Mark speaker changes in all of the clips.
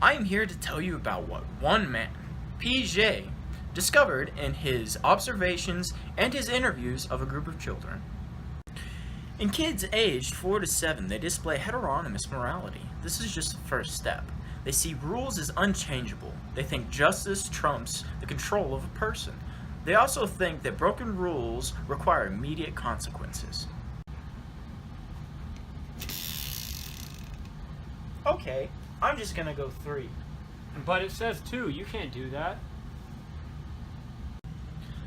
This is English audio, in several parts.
Speaker 1: I am here to tell you about what one man, Piaget, discovered in his observations and his interviews of a group of children. In kids aged 4 to 7, they display heteronymous morality. This is just the first step. They see rules as unchangeable. They think justice trumps the control of a person. They also think that broken rules require immediate consequences. Okay, I'm just gonna go 3.
Speaker 2: But it says 2, you can't do that.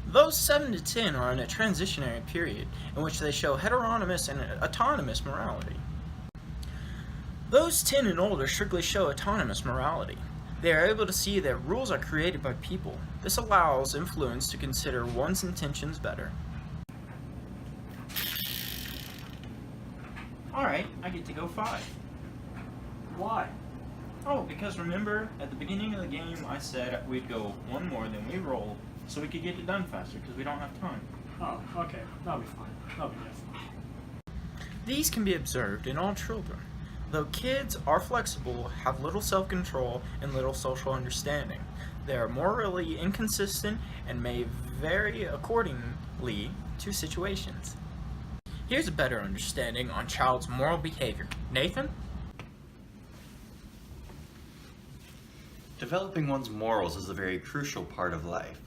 Speaker 1: Those 7 to 10 are in a transitionary period in which they show heteronymous and autonomous morality. Those 10 and older strictly show autonomous morality. They are able to see that rules are created by people. This allows influence to consider one's intentions better. Alright, I get to go 5.
Speaker 2: Why?
Speaker 1: Oh, because remember, at the beginning of the game I said we'd go 1 more than we rolled so we could get it done faster because we don't have time.
Speaker 2: Oh, okay. That'll be fine. That'll be good.
Speaker 1: These can be observed in all children. Though kids are flexible, have little self-control, and little social understanding, they are morally inconsistent and may vary accordingly to situations. Here's a better understanding on child's moral behavior. Nathan?
Speaker 3: Developing one's morals is a very crucial part of life.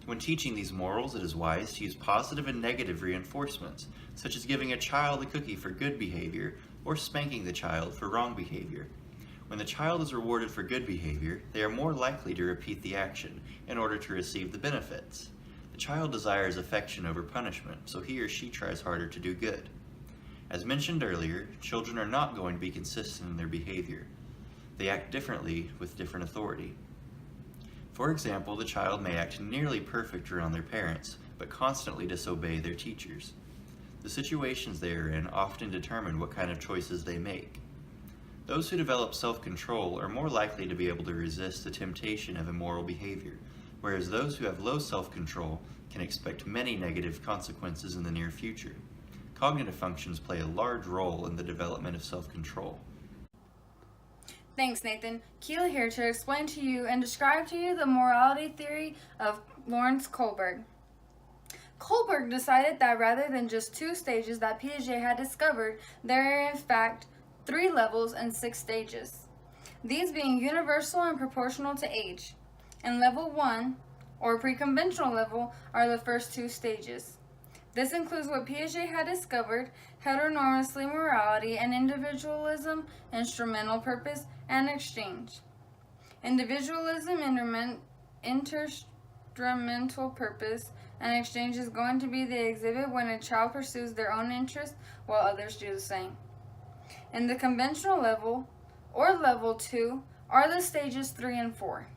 Speaker 3: When teaching these morals, it is wise to use positive and negative reinforcements, such as giving a child a cookie for good behavior or spanking the child for wrong behavior. When the child is rewarded for good behavior, they are more likely to repeat the action in order to receive the benefits. The child desires affection over punishment, so he or she tries harder to do good. As mentioned earlier, children are not going to be consistent in their behavior. They act differently with different authority. For example, the child may act nearly perfect around their parents, but constantly disobey their teachers. The situations they are in often determine what kind of choices they make. Those who develop self-control are more likely to be able to resist the temptation of immoral behavior, whereas those who have low self-control can expect many negative consequences in the near future. Cognitive functions play a large role in the development of self-control.
Speaker 4: Thanks, Nathan. Keela here to explain to you and describe to you the morality theory of Lawrence Kohlberg. Kohlberg decided that rather than just 2 stages that Piaget had discovered, there are in fact 3 levels and 6 stages. These being universal and proportional to age. And level 1, or pre-conventional level, are the first 2 stages. This includes what Piaget had discovered, heteronormously morality and individualism, instrumental purpose, and exchange. Individualism, instrumental purpose, and exchange is going to be the exhibit when a child pursues their own interests while others do the same. In the conventional level, or level 2, are the stages 3 and 4.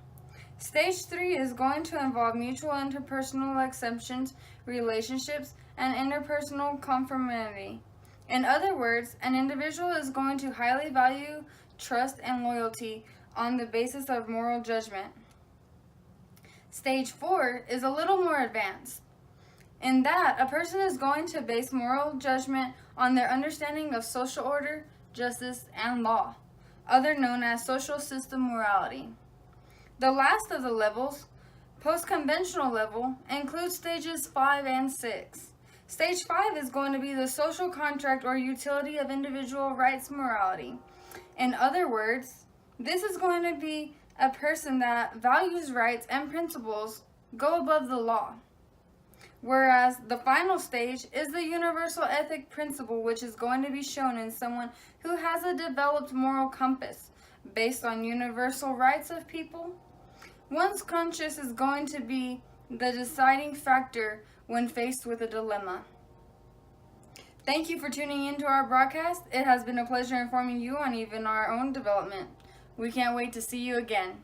Speaker 4: Stage 3 is going to involve mutual interpersonal acceptance, relationships, and interpersonal conformity. In other words, an individual is going to highly value trust and loyalty on the basis of moral judgment. Stage 4 is a little more advanced. In that, a person is going to base moral judgment on their understanding of social order, justice, and law, other known as social system morality. The last of the levels, post-conventional level, includes stages 5 and 6. Stage 5 is going to be the social contract or utility of individual rights morality. In other words, this is going to be a person that values rights and principles go above the law. Whereas the final stage is the universal ethic principle, which is going to be shown in someone who has a developed moral compass based on universal rights of people. One's conscience is going to be the deciding factor when faced with a dilemma. Thank you for tuning into our broadcast. It has been a pleasure informing you on even our own development. We can't wait to see you again.